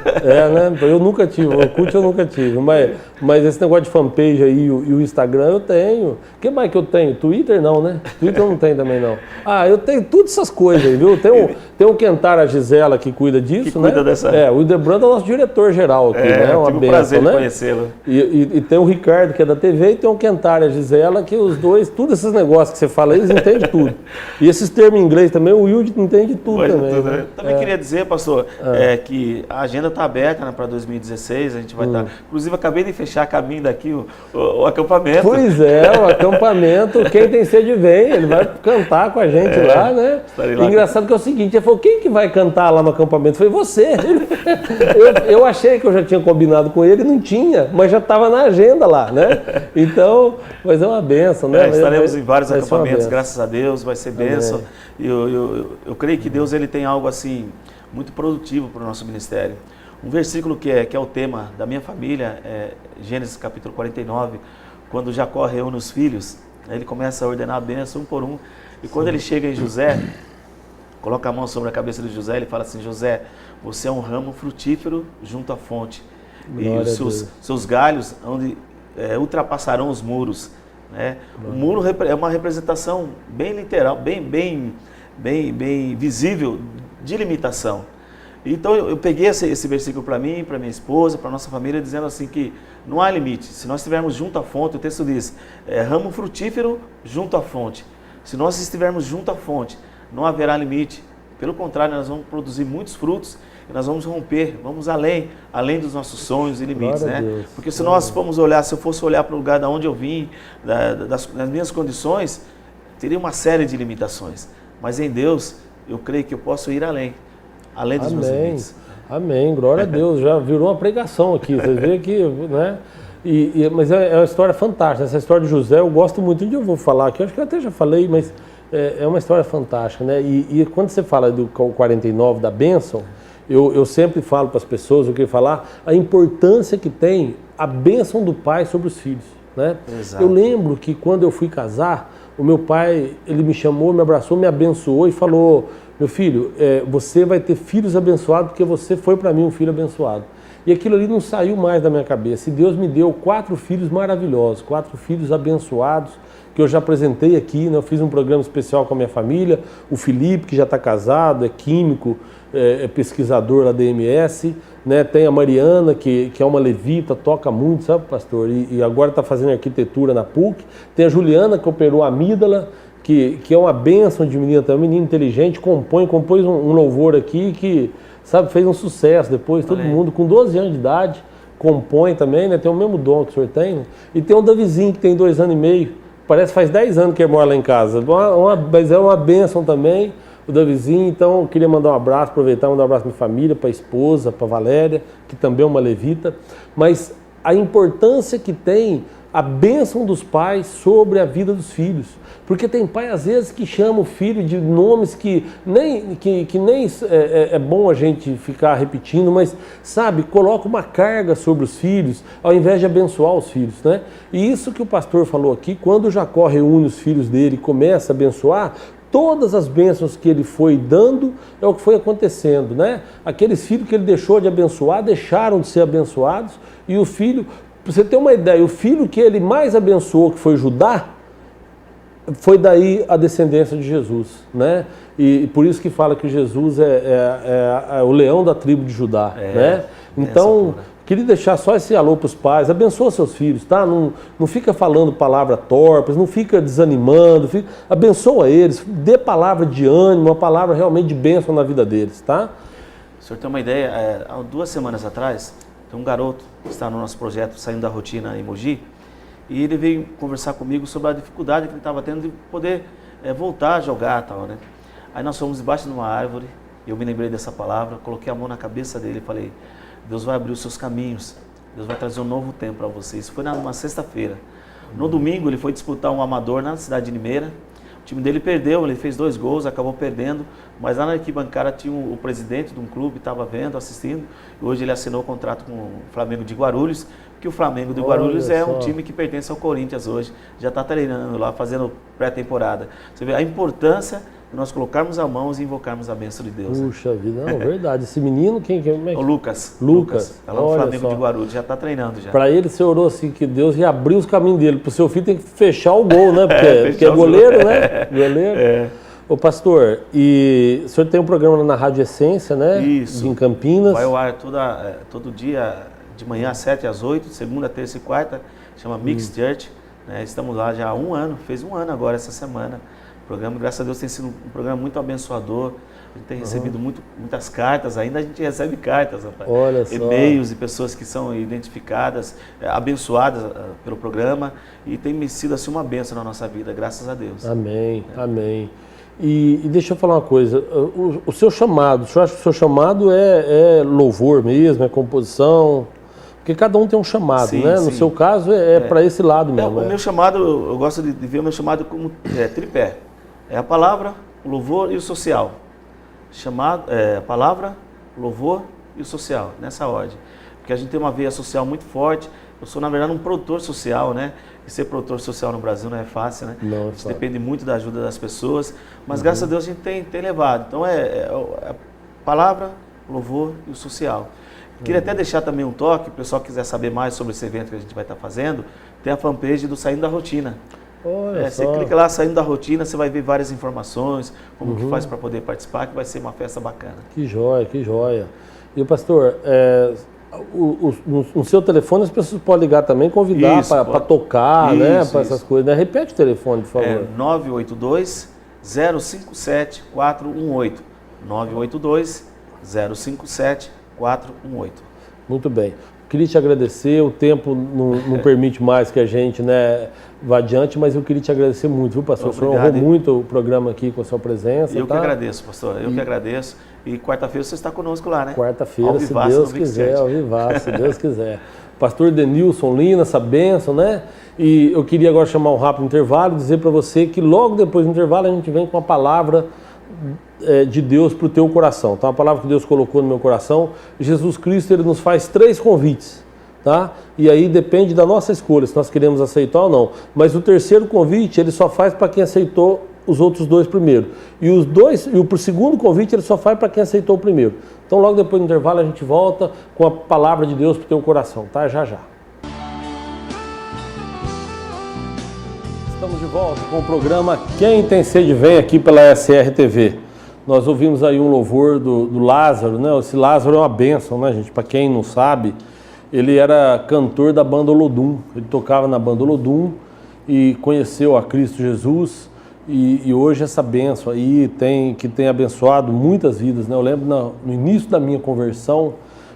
Eu nunca tive, o Orkut eu nunca tive, mas esse negócio de fanpage aí e o Instagram eu tenho. O que mais que eu tenho? Twitter não, né? Twitter eu não tenho também não. Eu tenho todas essas coisas aí, viu? Tem o Kentar, a Gisela, que cuida disso, que cuida dessa... o Hildebrando é o nosso diretor-geral aqui, né? Eu tive o prazer de conhecê-lo. E tem o Ricardo, que é da TV, e tem o Kentar, a Gisela, que os dois, tudo esses negócios que você fala, eles entendem tudo. E esses termos em inglês também, o Wilde entende tudo também. Tudo, né? Também queria dizer, pastor, que a agenda está aberta, né, para 2016, a gente vai estar... Inclusive, acabei de fechar caminho daqui o acampamento. Pois é, o acampamento, quem tem sede vem, ele vai cantar com a gente lá, né? Lá. Engraçado que é o seguinte, ele falou, quem que vai cantar lá no acampamento? Eu falei, você. Eu achei que eu já tinha combinado com ele, não tinha, mas já estava na agenda lá, né? Então, mas é uma bênção, né? Estaremos em vários acampamentos, graças a Deus, vai ser bênção. Eu creio que Deus ele tem algo assim... muito produtivo para o nosso ministério. Um versículo que é o tema da minha família, é Gênesis capítulo 49, quando Jacó reúne os filhos, ele começa a ordenar a bênção um por um, e quando ele chega em José, coloca a mão sobre a cabeça de José, ele fala assim, José, você é um ramo frutífero junto à fonte, e os seus galhos ultrapassarão os muros. Né? O muro é uma representação bem literal, bem visível de limitação. Então eu peguei esse versículo para mim, para minha esposa, para nossa família, dizendo assim que não há limite. Se nós estivermos junto à fonte, o texto diz, ramo frutífero junto à fonte. Se nós estivermos junto à fonte, não haverá limite. Pelo contrário, nós vamos produzir mutos frutos e nós vamos romper, vamos além dos nossos sonhos e limites, né? Porque se nós formos olhar, se eu fosse olhar para o lugar de onde eu vim, das minhas condições, teria uma série de limitações. Mas em Deus, eu creio que eu posso ir além dos meus limites. Amém, glória a Deus, já virou uma pregação aqui, você vê que, né? Mas é uma história fantástica, essa história de José, eu gosto muito, onde eu vou falar aqui, acho que eu até já falei, mas é uma história fantástica, né? E quando você fala do 49 da bênção, eu sempre falo para as pessoas, eu queria falar, a importância que tem a bênção do pai sobre os filhos, né? Exato. Eu lembro que quando eu fui casar, o meu pai, ele me chamou, me abraçou, me abençoou e falou, meu filho, você vai ter filhos abençoados porque você foi para mim um filho abençoado. E aquilo ali não saiu mais da minha cabeça. E Deus me deu 4 filhos maravilhosos, 4 filhos abençoados, que eu já apresentei aqui, né? Eu fiz um programa especial com a minha família, o Felipe, que já está casado, é químico, é pesquisador lá da EMS, né? Tem a Mariana, que é uma levita, toca muito, sabe, pastor? E agora está fazendo arquitetura na PUC. Tem a Juliana, que operou a amígdala, que é uma bênção de menina também, menina inteligente, compôs um louvor aqui que, sabe, fez um sucesso depois, todo mundo com 12 anos de idade, compõe também, né? Tem o mesmo dom que o senhor tem, né? E tem o Davizinho, que tem 2 anos e meio, parece que faz 10 anos que ele mora lá em casa, mas é uma bênção também, o Davizinho. Então eu queria mandar um abraço, aproveitar e mandar um abraço para minha família, para a esposa, para a Valéria, que também é uma levita, mas a importância que tem a bênção dos pais sobre a vida dos filhos. Porque tem pai, às vezes, que chama o filho de nomes que nem é bom a gente ficar repetindo, mas, sabe, coloca uma carga sobre os filhos, ao invés de abençoar os filhos, né? E isso que o pastor falou aqui, quando Jacó reúne os filhos dele e começa a abençoar, todas as bênçãos que ele foi dando é o que foi acontecendo, né? Aqueles filhos que ele deixou de abençoar, deixaram de ser abençoados, e o filho, para você ter uma ideia, o filho que ele mais abençoou, que foi Judá, foi daí a descendência de Jesus, né? E por isso que fala que Jesus é o leão da tribo de Judá, né? Então, Queria deixar só esse alô para os pais, abençoa seus filhos, tá? Não fica falando palavras torpes, não fica desanimando, abençoa eles, dê palavra de ânimo, uma palavra realmente de bênção na vida deles, tá? O senhor tem uma ideia, há 2 semanas atrás, tem um garoto que está no nosso projeto Saindo da Rotina em Mogi, e ele veio conversar comigo sobre a dificuldade que ele estava tendo de poder voltar a jogar e tal, né? Aí nós fomos debaixo de uma árvore, e eu me lembrei dessa palavra, coloquei a mão na cabeça dele e falei, Deus vai abrir os seus caminhos, Deus vai trazer um novo tempo para você. Isso foi numa sexta-feira. No domingo ele foi disputar um amador na cidade de Limeira. O time dele perdeu, ele fez 2 gols, acabou perdendo, mas lá na arquibancada tinha o presidente de um clube, estava vendo, assistindo, e hoje ele assinou o contrato com o Flamengo de Guarulhos, que o Flamengo de Guarulhos é um time que pertence ao Corinthians hoje, já está treinando lá, fazendo pré-temporada. Você vê a importância de nós colocarmos a mão e invocarmos a bênção de Deus. Puxa vida, não, verdade. Esse menino, quem é? O Lucas. Lucas. Está lá no Flamengo de Guarulhos, já está treinando já. Para ele, você orou assim, que Deus ia abrir os caminhos dele. Para o seu filho tem que fechar o gol, né? Porque é goleiro, né? Goleiro. Ô pastor, e o senhor tem um programa na Rádio Essência, né? Isso. Em Campinas. Vai ao ar todo dia, de manhã às 7 às 8, segunda, terça e quarta, chama Mix Church. Né? Estamos lá já há 1 ano, fez 1 ano agora essa semana. O programa, graças a Deus, tem sido um programa muito abençoador. A gente tem recebido muitas cartas, ainda a gente recebe cartas, rapaz. Olha só. E-mails de pessoas que são identificadas, abençoadas pelo programa, e tem sido assim uma bênção na nossa vida, graças a Deus. Amém, amém. E deixa eu falar uma coisa, o seu chamado, o senhor acha que o seu chamado é louvor mesmo, é composição? Porque cada um tem um chamado, sim, né? No seu caso é para esse lado mesmo. O meu chamado, eu gosto de ver o meu chamado como tripé. É a palavra, o louvor e o social. A palavra, o louvor e o social, nessa ordem. Porque a gente tem uma veia social muito forte. Eu sou, na verdade, um produtor social, né? E ser produtor social no Brasil não é fácil, né? Não, a gente depende muito da ajuda das pessoas. Mas, graças a Deus, a gente tem levado. Então, a palavra, o louvor e o social. Queria até deixar também um toque, o pessoal que quiser saber mais sobre esse evento que a gente vai estar fazendo, tem a fanpage do Saindo da Rotina. Você clica lá, Saindo da Rotina, você vai ver várias informações, como que faz para poder participar, que vai ser uma festa bacana. Que joia, que joia. E o pastor, no seu telefone as pessoas podem ligar também, convidar para tocar, né? Para essas coisas, né? Repete o telefone, por favor. 982-057-418. 982-057-418. Muito bem. Queria te agradecer, o tempo não permite mais que a gente, né, vá adiante, mas eu queria te agradecer muito, viu, pastor? Obrigado. O senhor honrou muito o programa aqui com a sua presença. Eu que agradeço, pastor, eu que agradeço. E quarta-feira você está conosco lá, né? Quarta-feira, se Deus quiser, ao vivaço, se Deus quiser. Pastor Denilson Lina, essa bênção, né? E eu queria agora chamar um rápido intervalo e dizer para você que logo depois do intervalo a gente vem com uma palavra de Deus para o teu coração, tá? Uma palavra que Deus colocou no meu coração. Jesus Cristo, ele nos faz 3 convites, tá? E aí depende da nossa escolha, se nós queremos aceitar ou não. Mas o terceiro convite, ele só faz para quem aceitou os outros 2 primeiro. E o segundo convite, ele só faz para quem aceitou o primeiro. Então logo depois do intervalo a gente volta com a palavra de Deus para o teu coração, tá? Já já. Estamos de volta com o programa Quem Tem Sede Vem aqui pela SR TV. Nós ouvimos aí um louvor do Lázaro, né? Esse Lázaro é uma bênção, né, gente? Para quem não sabe, ele era cantor da banda Olodum. Ele tocava na banda Olodum e conheceu a Cristo Jesus. E hoje essa bênção aí que tem abençoado muitas vidas, né? Eu lembro no início da minha conversão,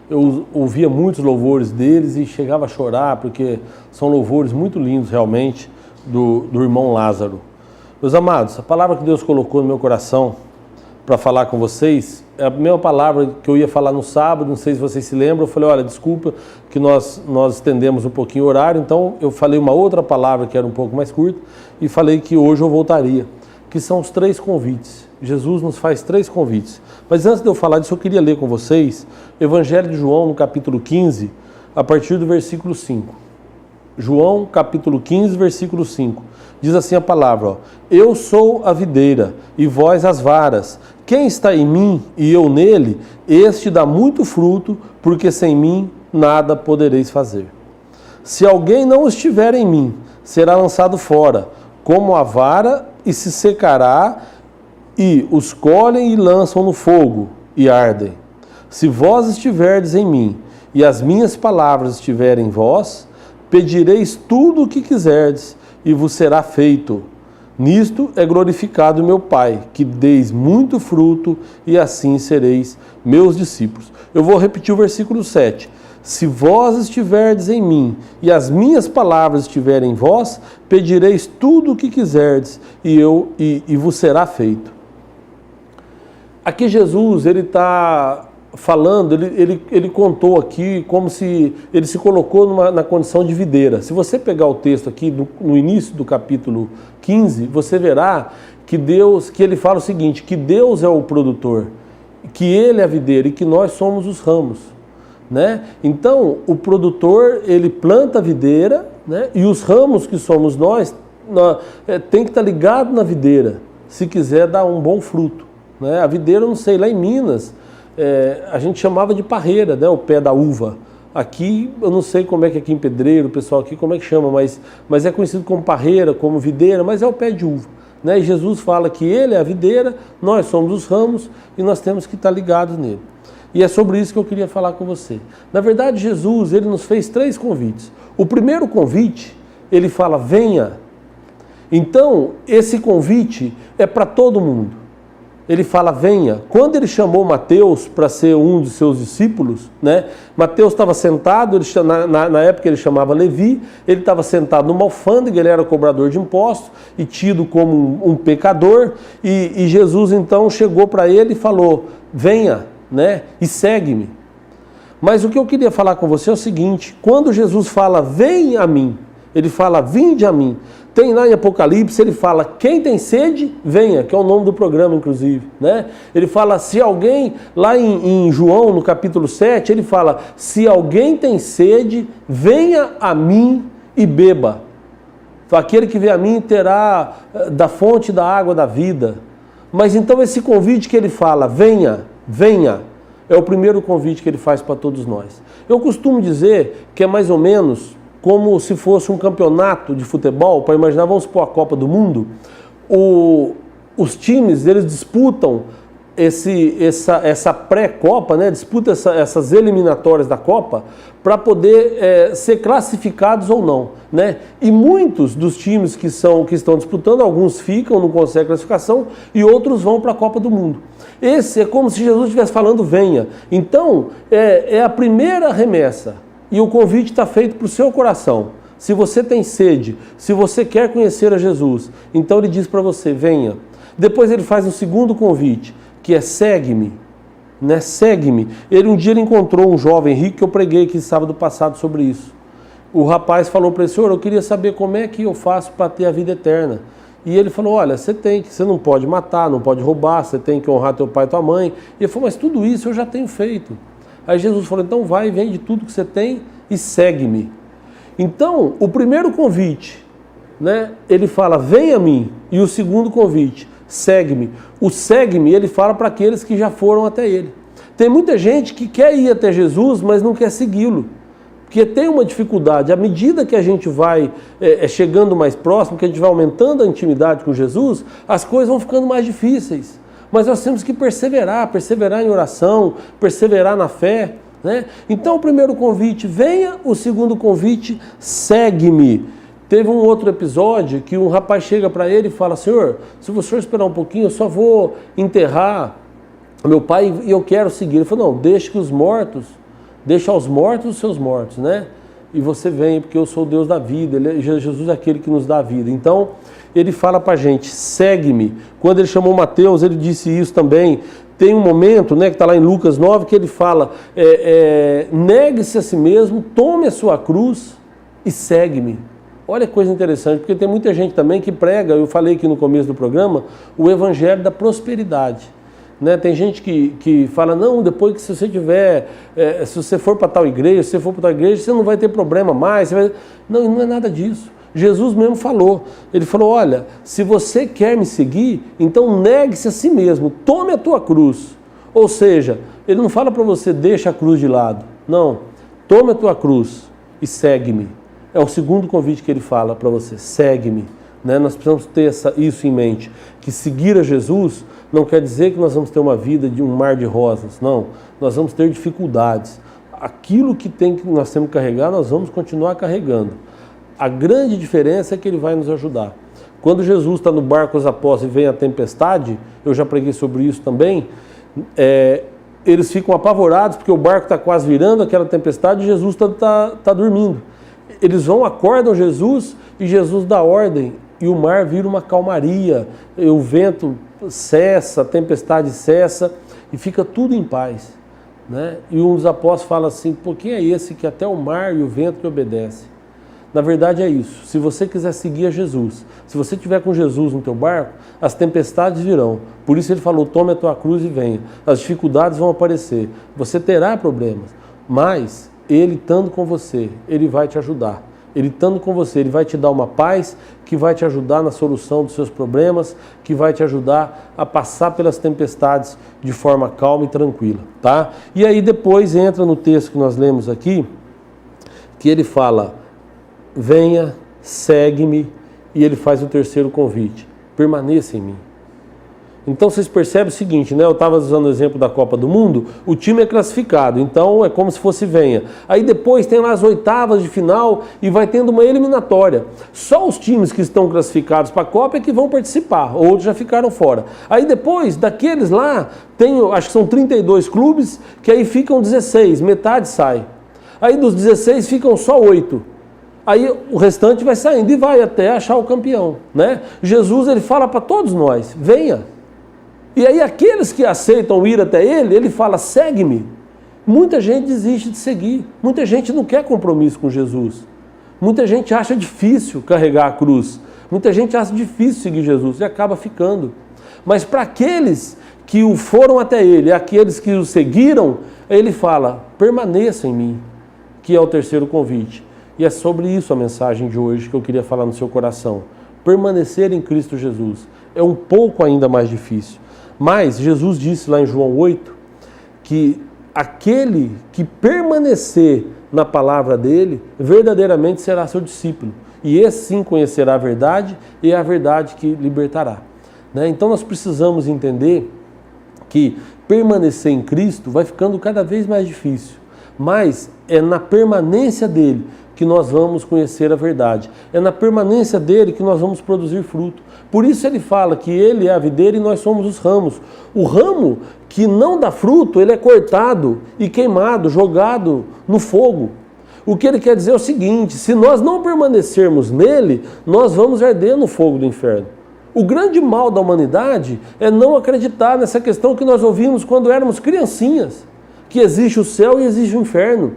eu ouvia muitos louvores deles e chegava a chorar, porque são louvores muito lindos realmente do irmão Lázaro. Meus amados, a palavra que Deus colocou no meu coração para falar com vocês é a mesma palavra que eu ia falar no sábado, não sei se vocês se lembram. Eu falei, olha, desculpa que nós estendemos um pouquinho o horário, então eu falei uma outra palavra que era um pouco mais curta e falei que hoje eu voltaria, que são os 3 convites. Jesus nos faz 3 convites. Mas antes de eu falar disso, eu queria ler com vocês Evangelho de João, no capítulo 15, a partir do versículo 5. João, capítulo 15, versículo 5. Diz assim a palavra, ó, eu sou a videira e vós as varas. Quem está em mim e eu nele, este dá muito fruto, porque sem mim nada podereis fazer. Se alguém não estiver em mim, será lançado fora, como a vara, e se secará, e os colhem e lançam no fogo, e ardem. Se vós estiverdes em mim, e as minhas palavras estiverem em vós, pedireis tudo o que quiserdes, e vos será feito. Nisto é glorificado meu Pai, que deis muito fruto, e assim sereis meus discípulos. Eu vou repetir o versículo 7. Se vós estiverdes em mim, e as minhas palavras estiverem em vós, pedireis tudo o que quiserdes, e vos será feito. Aqui Jesus, ele está falando, ele contou aqui como se ele se colocou na condição de videira. Se você pegar o texto aqui no início do capítulo 15, você verá que ele fala o seguinte, que Deus é o produtor, que ele é a videira e que nós somos os ramos, né? Então, o produtor, ele planta a videira, né? E os ramos que somos nós, tem que estar ligado na videira, se quiser dar um bom fruto, né? A videira, eu não sei, lá em Minas, a gente chamava de parreira, né, o pé da uva. Aqui, eu não sei como é que aqui em Pedreiro, o pessoal aqui, como é que chama, mas é conhecido como parreira, como videira, mas é o pé de uva, né? E Jesus fala que ele é a videira, nós somos os ramos e nós temos que estar ligados nele. E é sobre isso que eu queria falar com você. Na verdade, Jesus, ele nos fez 3 convites. O primeiro convite, ele fala, venha. Então, esse convite é para todo mundo. Ele fala, venha. Quando ele chamou Mateus para ser um dos seus discípulos, né? Mateus estava sentado, na época ele chamava Levi, ele estava sentado numa alfândega, ele era cobrador de impostos e tido como um pecador, e Jesus então chegou para ele e falou, venha, né? E segue-me. Mas o que eu queria falar com você é o seguinte, quando Jesus fala, vem a mim, ele fala, vinde a mim. Tem lá em Apocalipse, ele fala, quem tem sede, venha, que é o nome do programa, inclusive, né? Ele fala, se alguém, lá em João, no capítulo 7, ele fala, se alguém tem sede, venha a mim e beba. Aquele que vem a mim terá da fonte da água da vida. Mas então esse convite que ele fala, venha, venha, é o primeiro convite que ele faz para todos nós. Eu costumo dizer que é mais ou menos como se fosse um campeonato de futebol, para imaginar, vamos supor a Copa do Mundo, os times, eles disputam essa pré-Copa, né? Disputam essas eliminatórias da Copa para poder ser classificados ou não, né? E muitos dos times que estão disputando, alguns ficam, não conseguem classificação, e outros vão para a Copa do Mundo. Esse é como se Jesus estivesse falando, venha. Então, é a primeira remessa. E o convite está feito para o seu coração. Se você tem sede, se você quer conhecer a Jesus, então ele diz para você, venha. Depois ele faz um segundo convite, que é segue-me, né? Segue-me. Um dia ele encontrou um jovem rico, que eu preguei aqui sábado passado sobre isso. O rapaz falou para ele, senhor, eu queria saber como é que eu faço para ter a vida eterna. E ele falou, olha, você não pode matar, não pode roubar, você tem que honrar teu pai e tua mãe. E ele falou, mas tudo isso eu já tenho feito. Aí Jesus falou, então vai, vende tudo que você tem e segue-me. Então, o primeiro convite, né, ele fala, vem a mim. E o segundo convite, segue-me. O segue-me, ele fala para aqueles que já foram até ele. Tem muita gente que quer ir até Jesus, mas não quer segui-lo. Porque tem uma dificuldade. À medida que a gente vai chegando mais próximo, que a gente vai aumentando a intimidade com Jesus, as coisas vão ficando mais difíceis. Mas nós temos que perseverar em oração, perseverar na fé, né? Então o primeiro convite, venha, o segundo convite, segue-me. Teve um outro episódio que um rapaz chega para ele e fala, senhor, se o senhor esperar um pouquinho, eu só vou enterrar meu pai e eu quero seguir. Ele falou, não, deixa aos mortos os seus mortos, né? E você vem, porque eu sou o Deus da vida, Jesus é aquele que nos dá a vida. Então, ele fala para a gente, segue-me. Quando ele chamou Mateus, ele disse isso também. Tem um momento, né, que está lá em Lucas 9, que ele fala, negue-se a si mesmo, tome a sua cruz e segue-me. Olha que coisa interessante, porque tem muita gente também que prega, eu falei aqui no começo do programa, o evangelho da prosperidade. Né? Tem gente que fala, não, depois que se você for para tal igreja, você não vai ter problema mais. Não é nada disso. Jesus mesmo falou. Ele falou, olha, se você quer me seguir, então negue-se a si mesmo, tome a tua cruz. Ou seja, ele não fala para você, deixa a cruz de lado. Não, tome a tua cruz e segue-me. É o segundo convite que ele fala para você, segue-me. Né? Nós precisamos ter isso em mente, que seguir a Jesus não quer dizer que nós vamos ter uma vida de um mar de rosas, não, nós vamos ter dificuldades. aquilo que nós temos que carregar, nós vamos continuar carregando. A grande diferença é que ele vai nos ajudar. Quando Jesus está no barco com os apóstolos e vem a tempestade, eu já preguei sobre isso também, eles ficam apavorados porque o barco está quase virando aquela tempestade e Jesus está dormindo. Eles vão, acordam Jesus e Jesus dá ordem e o mar vira uma calmaria, o vento cessa, a tempestade cessa e fica tudo em paz, né? E um dos apóstolos fala assim, pô, quem é esse que até o mar e o vento lhe obedecem? Na verdade é isso, se você quiser seguir a Jesus, se você estiver com Jesus no teu barco, as tempestades virão. Por isso ele falou, tome a tua cruz e venha. As dificuldades vão aparecer, você terá problemas, mas ele estando com você, ele vai te ajudar. Ele estando com você, ele vai te dar uma paz que vai te ajudar na solução dos seus problemas, que vai te ajudar a passar pelas tempestades de forma calma e tranquila, tá? E aí depois entra no texto que nós lemos aqui, que ele fala, venha, segue-me, e ele faz o terceiro convite, permaneça em mim. Então vocês percebem o seguinte, né? Eu estava usando o exemplo da Copa do Mundo, o time é classificado, então é como se fosse venha. Aí depois tem lá as oitavas de final e vai tendo uma eliminatória. Só os times que estão classificados para a Copa é que vão participar, outros já ficaram fora. Aí depois, daqueles lá, acho que são 32 clubes, que aí ficam 16, metade sai. Aí dos 16 ficam só 8. Aí o restante vai saindo e vai até achar o campeão, né? Jesus, ele fala para todos nós, venha. E aí aqueles que aceitam ir até ele fala, segue-me. Muita gente desiste de seguir, muita gente não quer compromisso com Jesus. Muita gente acha difícil carregar a cruz, muita gente acha difícil seguir Jesus e acaba ficando. Mas para aqueles que o foram até ele, aqueles que o seguiram, ele fala, permaneça em mim, que é o terceiro convite. E é sobre isso a mensagem de hoje que eu queria falar no seu coração. Permanecer em Cristo Jesus é um pouco ainda mais difícil. Mas Jesus disse lá em João 8 que aquele que permanecer na palavra dele, verdadeiramente será seu discípulo. E esse sim conhecerá a verdade e é a verdade que libertará, né? Então nós precisamos entender que permanecer em Cristo vai ficando cada vez mais difícil. Mas é na permanência dele que nós vamos conhecer a verdade. É na permanência dele que nós vamos produzir fruto. Por isso ele fala que ele é a videira e nós somos os ramos. O ramo que não dá fruto, ele é cortado e queimado, jogado no fogo. O que ele quer dizer é o seguinte, se nós não permanecermos nele, nós vamos arder no fogo do inferno. O grande mal da humanidade é não acreditar nessa questão que nós ouvimos quando éramos criancinhas, que existe o céu e existe o inferno.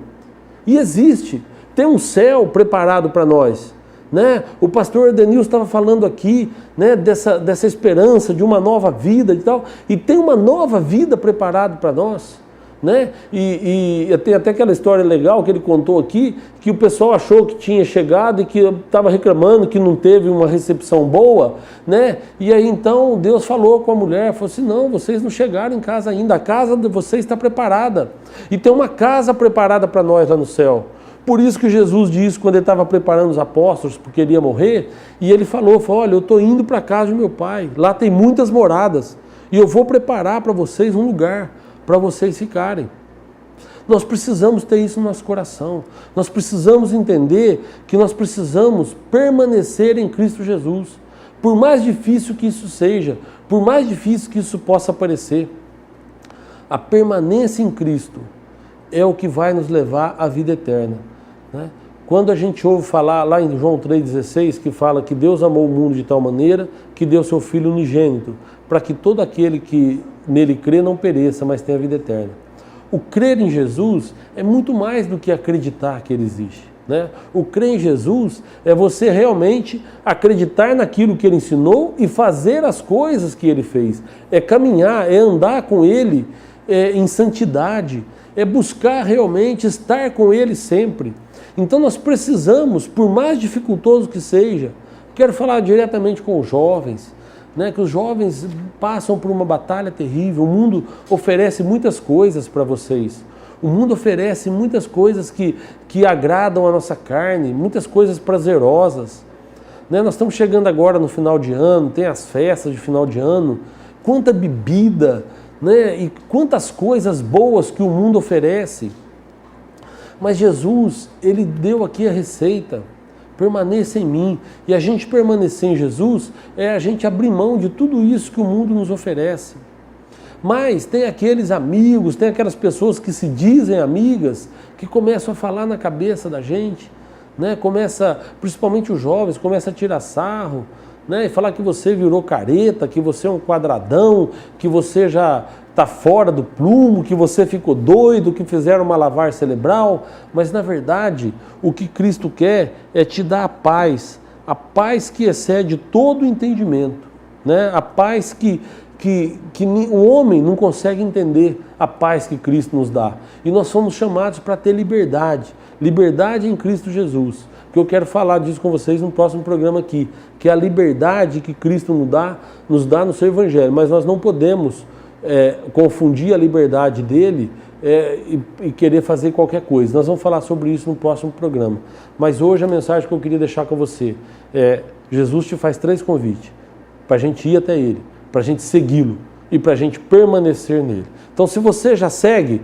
E existe. Tem um céu preparado para nós, né? O pastor Edenilson estava falando aqui, né, dessa esperança de uma nova vida e tal, e tem uma nova vida preparada para nós, né? E tem até aquela história legal que ele contou aqui, que o pessoal achou que tinha chegado e que estava reclamando que não teve uma recepção boa, né? E aí então Deus falou com a mulher, falou assim, não, vocês não chegaram em casa ainda, a casa de vocês está preparada, e tem uma casa preparada para nós lá no céu. Por isso que Jesus disse, quando ele estava preparando os apóstolos, porque ele ia morrer, e ele falou, olha, eu estou indo para a casa do meu pai, lá tem muitas moradas, e eu vou preparar para vocês um lugar, para vocês ficarem. Nós precisamos ter isso no nosso coração, nós precisamos entender que nós precisamos permanecer em Cristo Jesus, por mais difícil que isso seja, por mais difícil que isso possa parecer. A permanência em Cristo é o que vai nos levar à vida eterna, né? Quando a gente ouve falar lá em João 3,16, que fala que Deus amou o mundo de tal maneira que deu seu Filho unigênito, para que todo aquele que nele crê não pereça, mas tenha vida eterna. O crer em Jesus é muito mais do que acreditar que ele existe, né? O crer em Jesus é você realmente acreditar naquilo que ele ensinou e fazer as coisas que ele fez. É caminhar, é andar com ele em santidade, é buscar realmente estar com ele sempre. Então nós precisamos, por mais dificultoso que seja, quero falar diretamente com os jovens, né, que os jovens passam por uma batalha terrível, o mundo oferece muitas coisas para vocês, o mundo oferece muitas coisas que agradam a nossa carne, muitas coisas prazerosas, né? Nós estamos chegando agora no final de ano, tem as festas de final de ano, quanta bebida, né, e quantas coisas boas que o mundo oferece. Mas Jesus, ele deu aqui a receita. Permaneça em mim. E a gente permanecer em Jesus é a gente abrir mão de tudo isso que o mundo nos oferece. Mas tem aqueles amigos, tem aquelas pessoas que se dizem amigas, que começam a falar na cabeça da gente, né? Começa, principalmente os jovens, começa a tirar sarro, né? E falar que você virou careta, que você é um quadradão, que você já está fora do prumo, que você ficou doido, que fizeram uma lavagem cerebral. Mas na verdade, o que Cristo quer é te dar a paz que excede todo o entendimento, né? A paz que o homem não consegue entender, a paz que Cristo nos dá. E nós somos chamados para ter liberdade em Cristo Jesus. Que eu quero falar disso com vocês no próximo programa aqui, que é a liberdade que Cristo nos dá no seu Evangelho. Mas nós não podemos confundir a liberdade dele e querer fazer qualquer coisa. Nós vamos falar sobre isso no próximo programa. Mas hoje a mensagem que eu queria deixar com você é: Jesus te faz 3 convites para a gente ir até ele, para a gente segui-lo e para a gente permanecer nele. Então, se você já segue,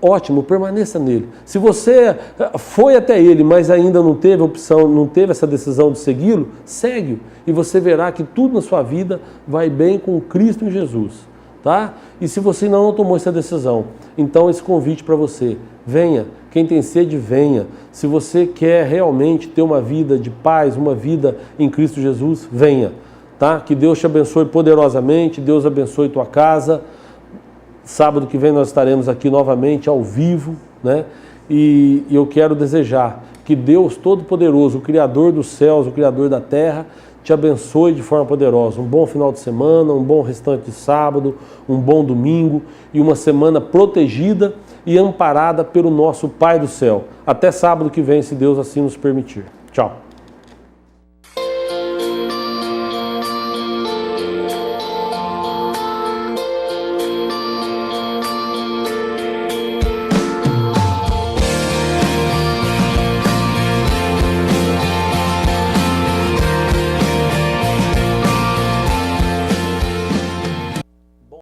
ótimo, permaneça nele. Se você foi até ele, mas ainda não teve opção, não teve essa decisão de segui-lo, segue-o e você verá que tudo na sua vida vai bem com Cristo em Jesus, tá? E se você ainda não tomou essa decisão, então esse convite para você: venha. Quem tem sede, venha. Se você quer realmente ter uma vida de paz, uma vida em Cristo Jesus, venha. Tá? Que Deus te abençoe poderosamente, Deus abençoe tua casa. Sábado que vem nós estaremos aqui novamente ao vivo, né? E eu quero desejar que Deus Todo-Poderoso, o Criador dos céus, o Criador da terra, te abençoe de forma poderosa. Um bom final de semana, um bom restante de sábado, um bom domingo e uma semana protegida e amparada pelo nosso Pai do céu. Até sábado que vem, se Deus assim nos permitir. Tchau.